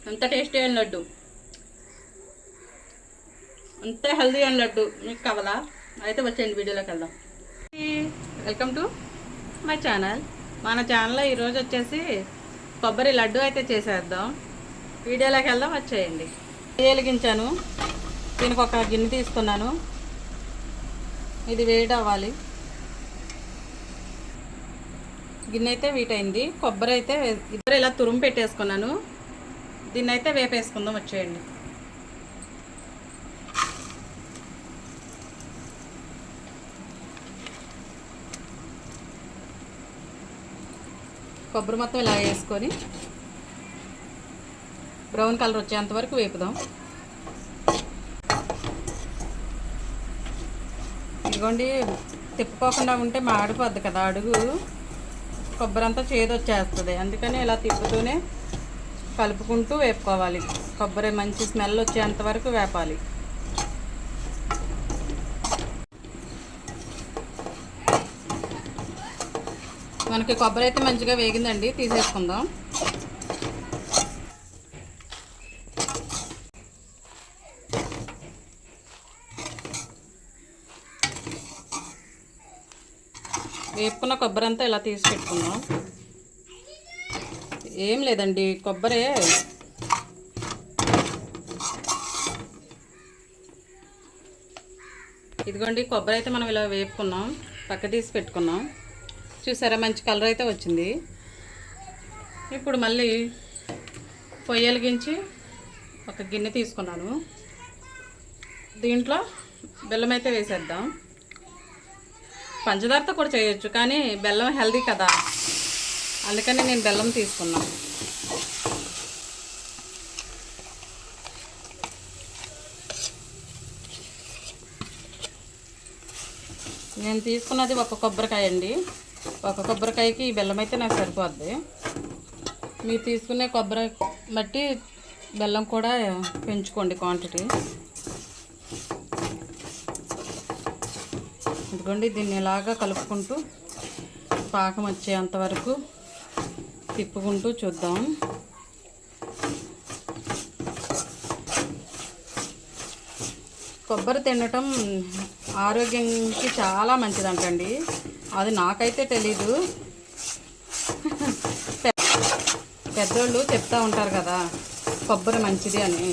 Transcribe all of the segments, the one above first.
అంత టేస్టీ అయిన లడ్డు, అంతే హెల్దీ అయిన లడ్డు మీకు కావాలా? అయితే వచ్చేయండి, వీడియోలోకి వెళ్దాం. Welcome to my channel. మన ఛానల్లో ఈరోజు వచ్చేసి కొబ్బరి లడ్డు అయితే చేసేద్దాం. వీడియోలోకి వెళ్దాం, వచ్చేయండి. వెలిగించాను, దీనికి ఒక గిన్నె తీసుకున్నాను. ఇది వేడి అవ్వాలి. గిన్నె అయితే వీటైంది. కొబ్బరి అయితే ఇద్దరు ఇలా తురుము పెట్టేసుకున్నాను. దీన్ని అయితే వేపేసుకుందాం, వచ్చేయండి. కొబ్బరి మొత్తం ఇలా వేసుకొని బ్రౌన్ కలర్ వచ్చేంత వరకు వేపుదాం. ఇదిగోండి, తిప్పుకోకుండా ఉంటే మాడిపోద్ది కదా అడుగు, కొబ్బరి అంతా చేదొచ్చేస్తుంది. అందుకని ఇలా తిప్పుతూనే కలుపుకుంటూ వేపుకోవాలి. కొబ్బరి మంచి స్మెల్ వచ్చేంత వరకు వేపాలి. మనకి కొబ్బరి అయితే మంచిగా వేగిందండి, తీసేసుకుందాం. వేపుకున్న కొబ్బరి అంతా ఇలా తీసి పెట్టుకుందాం. ఏం లేదండి, కొబ్బరి ఇదిగోండి, కొబ్బరి అయితే మనం ఇలా వేపుకున్నాం, పక్క తీసి పెట్టుకున్నాం. చూసారా, మంచి కలర్ అయితే వచ్చింది. ఇప్పుడు మళ్ళీ పొయ్యి వెలిగించి ఒక గిన్నె తీసుకున్నాను. దీంట్లో బెల్లం అయితే వేసేద్దాం. పంచదారతో కూడా చేయొచ్చు, కానీ బెల్లం హెల్దీ కదా, అందుకని నేను బెల్లం తీసుకున్నాను. నేను తీసుకున్నది ఒక కొబ్బరికాయ అండి. ఒక కొబ్బరికాయకి ఈ బెల్లం అయితే నాకు సరిపోద్ది. మీరు తీసుకునే కొబ్బరి బట్టి బెల్లం కూడా పెంచుకోండి క్వాంటిటీ. ఇదిగోండి, దీన్ని ఇలాగా కలుపుకుంటూ పాకం వచ్చేంత వరకు తిప్పుకుంటూ చూద్దాం. కొబ్బరి తినటం ఆరోగ్యానికి చాలా మంచిదంటండి. అది నాకైతే తెలీదు, పెద్దోళ్ళు చెప్తూ ఉంటారు కదా కొబ్బరి మంచిది అని.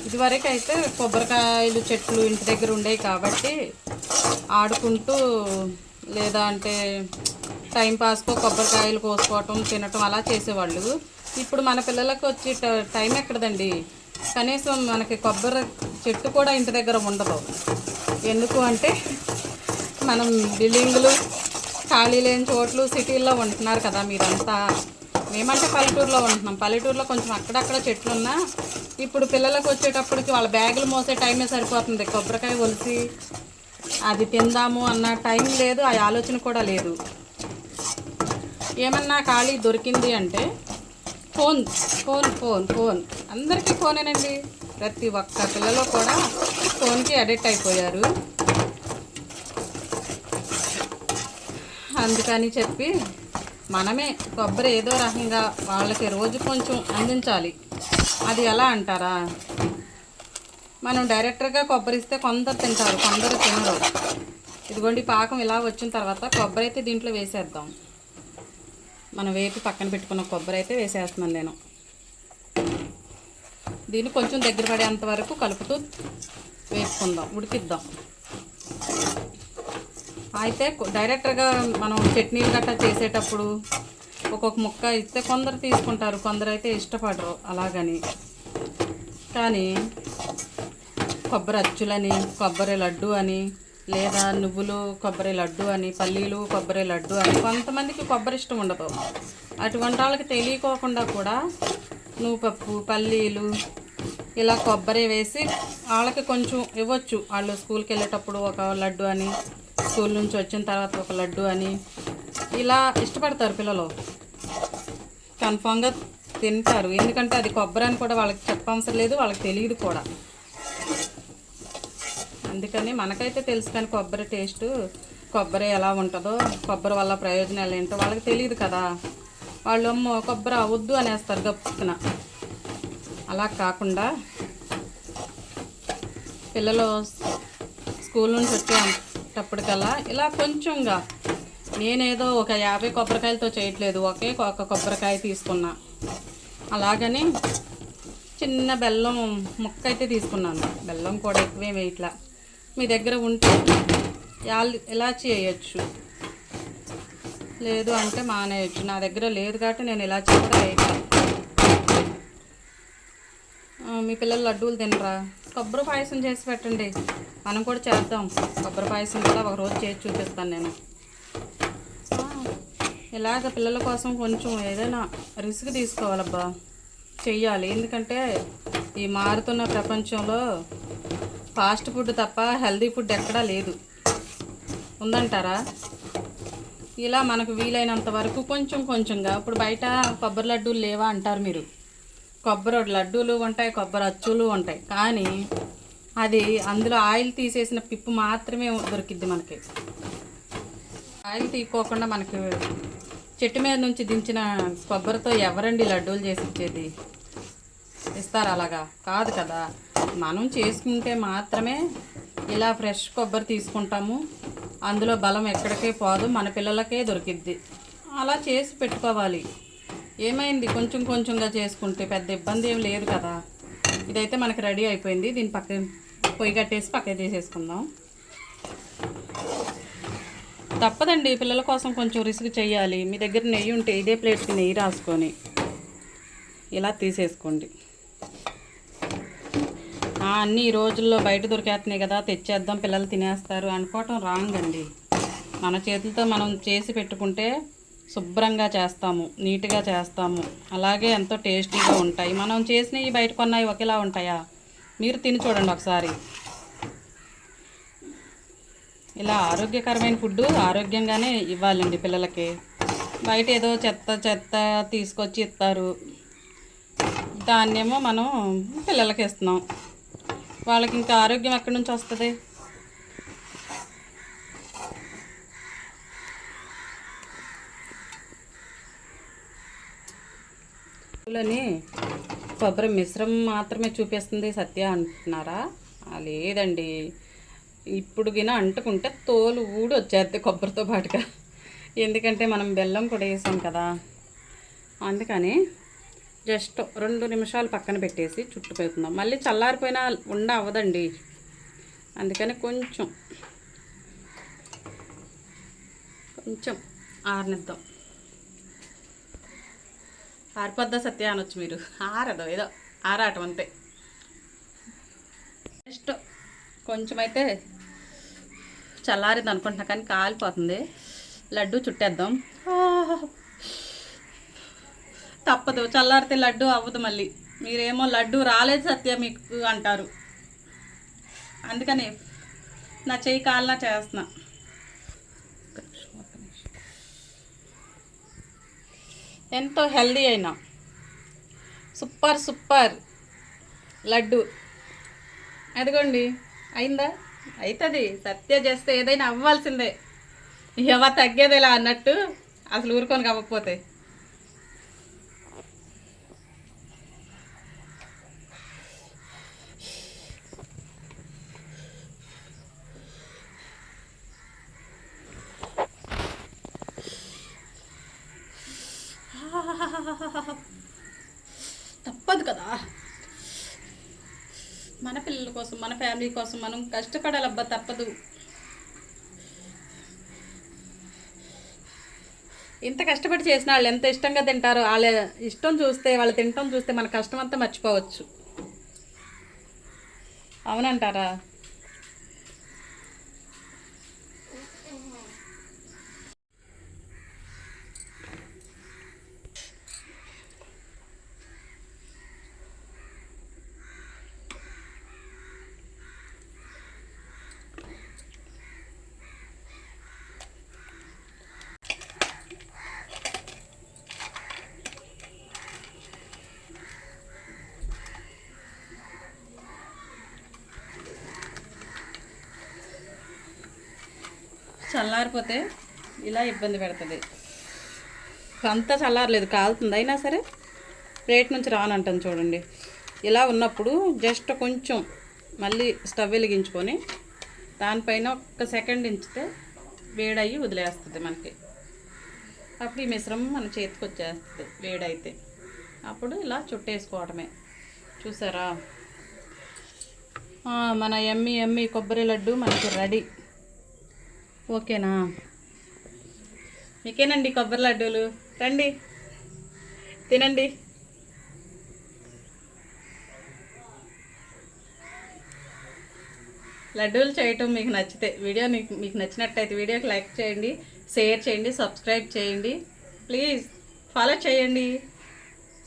ఇదివరకు అయితే కొబ్బరికాయలు చెట్లు ఇంటి దగ్గర ఉండేవి కాబట్టి ఆడుకుంటూ లేదా అంటే టైంపాస్కో కొబ్బరికాయలు కోసుకోవటం తినటం అలా చేసేవాళ్ళు. ఇప్పుడు మన పిల్లలకు వచ్చి టైం ఎక్కడదండి, కనీసం మనకి కొబ్బరి చెట్టు కూడా ఇంటి దగ్గర ఉండదు. ఎందుకు అంటే మనం బిల్డింగులు, ఖాళీ లేని చోట్లు, సిటీల్లో ఉంటున్నారు కదా మీరంతా. మేమంటే పల్లెటూరులో ఉంటున్నాం. పల్లెటూరులో కొంచెం అక్కడక్కడ చెట్లున్నా ఇప్పుడు పిల్లలకు వచ్చేటప్పటికి వాళ్ళ బ్యాగులు మోసే టైమే సరిపోతుంది. కొబ్బరికాయ ఒలిసి అది తిందాము అన్న టైం లేదు, ఆ ఆలోచన కూడా లేదు. ఏమన్నా ఖాళీ దొరికింది అంటే ఫోన్ ఫోన్ ఫోన్ ఫోన్ అందరికీ ఫోనేనండి. ప్రతి ఒక్క పిల్లలు కూడా ఫోన్కి అడిక్ట్ అయిపోయారు. అందుకని చెప్పి మనమే కొబ్బరి ఏదో రకంగా వాళ్ళకి రోజు కొంచెం అందించాలి. అది ఎలా అంటారా, మనం డైరెక్ట్గా కొబ్బరి ఇస్తే కొందరు తింటారు, కొందరు తినరు. ఇదిగోండి, పాకం ఇలా వచ్చిన తర్వాత కొబ్బరి అయితే దీంట్లో వేసేద్దాం. మనం వేపి పక్కన పెట్టుకున్న కొబ్బరి అయితే వేసేస్తున్నాను నేను. దీన్ని కొంచెం దగ్గర పడేంత వరకు కలుపుతూ వేసుకుందాం, ఉడికిద్దాం. అయితే డైరెక్ట్గా మనం చట్నీలు గట్టా చేసేటప్పుడు ఒక్కొక్క ముక్క ఇస్తే కొందరు తీసుకుంటారు, కొందరు అయితే ఇష్టపడరు అలాగని. కానీ కొబ్బరి అచ్చులని, కొబ్బరి లడ్డు అని, లేదా నువ్వులు కొబ్బరి లడ్డు అని, పల్లీలు కొబ్బరి లడ్డు అని, కొంతమందికి కొబ్బరి ఇష్టం ఉండదు. అటువంటి వాళ్ళకి తెలియకోకుండా కూడా నువ్వుపప్పు, పల్లీలు ఇలా కొబ్బరి వేసి వాళ్ళకి కొంచెం ఇవ్వచ్చు. వాళ్ళు స్కూల్కి వెళ్ళేటప్పుడు ఒక లడ్డు అని, స్కూల్ నుంచి వచ్చిన తర్వాత ఒక లడ్డు అని ఇలా ఇష్టపడతారు పిల్లలు. కన్ఫామ్గా తింటారు, ఎందుకంటే అది కొబ్బరి అని కూడా వాళ్ళకి చెప్పవసరం లేదు, వాళ్ళకి తెలియదు కూడా. అందుకని మనకైతే తెలుసు, కానీ కొబ్బరి టేస్ట్, కొబ్బరి ఎలా ఉంటుందో, కొబ్బరి వల్ల ప్రయోజనాలు ఏంటో వాళ్ళకి తెలియదు కదా. వాళ్ళు కొబ్బరి అవద్దు అనేస్తారు గప్పున. అలా కాకుండా పిల్లలు స్కూల్ నుంచి వచ్చేటప్పటికల్లా ఇలా కొంచెంగా, నేనేదో ఒక 50 కొబ్బరికాయలతో చేయట్లేదు, ఒక కొబ్బరికాయ తీసుకున్నా. అలాగని చిన్న బెల్లం ముక్క అయితే తీసుకున్నాను. బెల్లం కూడా ఎక్కువేం వేయట్లా. మీ దగ్గర ఉంటే ఇలాచీ వేయచ్చు, లేదు అంటే మానేయచ్చు. నా దగ్గర లేదు కాబట్టి నేను ఇలాచీ కూడా వేయట్లా. మీ పిల్లలు లడ్డూలు తినరా? కొబ్బరి పాయసం చేసి పెట్టండి, మనం కూడా చేద్దాం. కొబ్బరి పాయసం కూడా ఒకరోజు చేసి చూపిస్తాను నేను. ఇలాగ పిల్లల కోసం కొంచెం ఏదైనా రిస్క్ తీసుకోవాలబ్బా, చెయ్యాలి. ఎందుకంటే ఈ మారుతున్న ప్రపంచంలో ఫాస్ట్ ఫుడ్ తప్ప హెల్దీ ఫుడ్ ఎక్కడా లేదు. ఉందంటారా? ఇలా మనకు వీలైనంత వరకు కొంచెం కొంచెంగా. ఇప్పుడు బయట కొబ్బరి లడ్డూలు లేవా అంటారు మీరు. కొబ్బరి లడ్డూలు ఉంటాయి, కొబ్బరి అచ్చులు ఉంటాయి, కానీ అది అందులో ఆయిల్ తీసేసిన పిప్పు మాత్రమే దొరికిద్ది మనకి. ఆయిల్ తీసుకోకుండా మనకి చెట్టు మీద నుంచి దించిన కొబ్బరితో ఎవరండి లడ్డూలు చేసి ఇచ్చేది? ఇస్తారు అలాగా? కాదు కదా. మనం చేసుకుంటే మాత్రమే ఇలా ఫ్రెష్ కొబ్బరి తీసుకుంటాము. అందులో బలం ఎక్కడికే పోదు, మన పిల్లలకే దొరికిద్ది. అలా చేసి పెట్టుకోవాలి. ఏమైంది, కొంచెం కొంచెంగా చేసుకుంటే పెద్ద ఇబ్బంది ఏం లేదు కదా. ఇదైతే మనకి రెడీ అయిపోయింది. దీన్ని పొయ్యి కట్టేసి పక్కన తీసేసుకుందాం. తప్పదండి, పిల్లల కోసం కొంచెం రిస్క్ చేయాలి. మీ దగ్గర నెయ్యి ఉంటే ఇదే ప్లేట్కి నెయ్యి రాసుకొని ఇలా తీసేసుకోండి. అన్నీ ఈ రోజుల్లో బయట దొరికేస్తున్నాయి కదా, తెచ్చేద్దాం పిల్లలు తినేస్తారు అనుకోవటం రాంగ్ అండి. మన చేతులతో మనం చేసి పెట్టుకుంటే శుభ్రంగా చేస్తాము, నీట్గా చేస్తాము, అలాగే ఎంతో టేస్టీగా ఉంటాయి. మనం చేసినవి బయట కొన్నాయి ఒకేలా ఉంటాయా? మీరు తిని చూడండి ఒకసారి. ఇలా ఆరోగ్యకరమైన ఫుడ్ ఆరోగ్యంగానే ఇవ్వాలండి పిల్లలకి. బయట ఏదో చెత్త తీసుకొచ్చి ఇస్తారు, దాన్నేమో మనం పిల్లలకి ఇస్తున్నాం. వాళ్ళకి ఇంకా ఆరోగ్యం ఎక్కడి నుంచి వస్తుంది? అని కొబ్బరి మిశ్రమం మాత్రమే చూపిస్తుంది సత్య అంటున్నారా? లేదండి, ఇప్పుడు గిన అంటుకుంటే తోలు ఊడి వచ్చేద్ది కొబ్బరితో పాటుగా. ఎందుకంటే మనం బెల్లం కూడా వేసాం కదా, అందుకని జస్ట్ 2 నిమిషాలు పక్కన పెట్టేసి చుట్టు పెడుతున్నాం. మళ్ళీ చల్లారిపోయినా అవ్వదండి, అందుకని కొంచెం ఆరనిద్దాం. ఆరిపోద్దా సత్య అనొచ్చు మీరు. ఆరదు, ఏదో ఆరాటం అంతే. జస్ట్ కొంచెం అయితే చల్లారింది అనుకుంటున్నా, కానీ కాలిపోతుంది. లడ్డు చుట్టేద్దాం. తప్పదు, చల్లారితే లడ్డు అవ్వదు. మళ్ళీ మీరేమో లడ్డు రాలేదు సత్య మీకు అంటారు, అందుకని నా చెయ్యి కాలినా చేస్తున్నా. ఎంతో హెల్దీ అయినా సూపర్ లడ్డు అదిగోండి. అయిందా? అవుతుంది. సత్య చేస్తే ఏదైనా అవ్వాల్సిందే, ఎవరు తగ్గేదేలా అన్నట్టు. అసలు ఊరుకొని అవ్వకపోతే తప్పదు కదా. మన పిల్లల కోసం, మన ఫ్యామిలీ కోసం మనం కష్టపడాలబ్బా, తప్పదు. ఇంత కష్టపడి చేసిన వాళ్ళు ఎంత ఇష్టంగా తింటారో, వాళ్ళ ఇష్టం చూస్తే, వాళ్ళు తినటం చూస్తే మన కష్టం అంతా మర్చిపోవచ్చు. అవునంటారా? చల్లారిపోతే ఇలా ఇబ్బంది పెడుతుంది. అంతా చల్లారలేదు, కాలుతుంది. అయినా సరే ప్లేట్ నుంచి రానంటాను చూడండి. ఇలా ఉన్నప్పుడు జస్ట్ కొంచెం మళ్ళీ స్టవ్ వెలిగించుకొని దానిపైన ఒక్క సెకండ్ ఉంచితే వేడయ్యి వదిలేస్తుంది మనకి. అప్పుడు ఈ మిశ్రమం మన చేతికి వచ్చేస్తుంది వేడైతే. అప్పుడు ఇలా చుట్టేసుకోవటమే. చూసారా, మన ఎమ్మి కొబ్బరి లడ్డు మనకి రెడీ. ఓకేనా? మీకేనండి కొబ్బరి లడ్డూలు, రండి తినండి. లడ్డూలు చేయటం మీకు నచ్చితే మీకు నచ్చినట్టయితే వీడియోకి లైక్ చేయండి, షేర్ చేయండి, సబ్స్క్రైబ్ చేయండి, ప్లీజ్ ఫాలో చేయండి,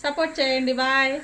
సపోర్ట్ చేయండి. బాయ్.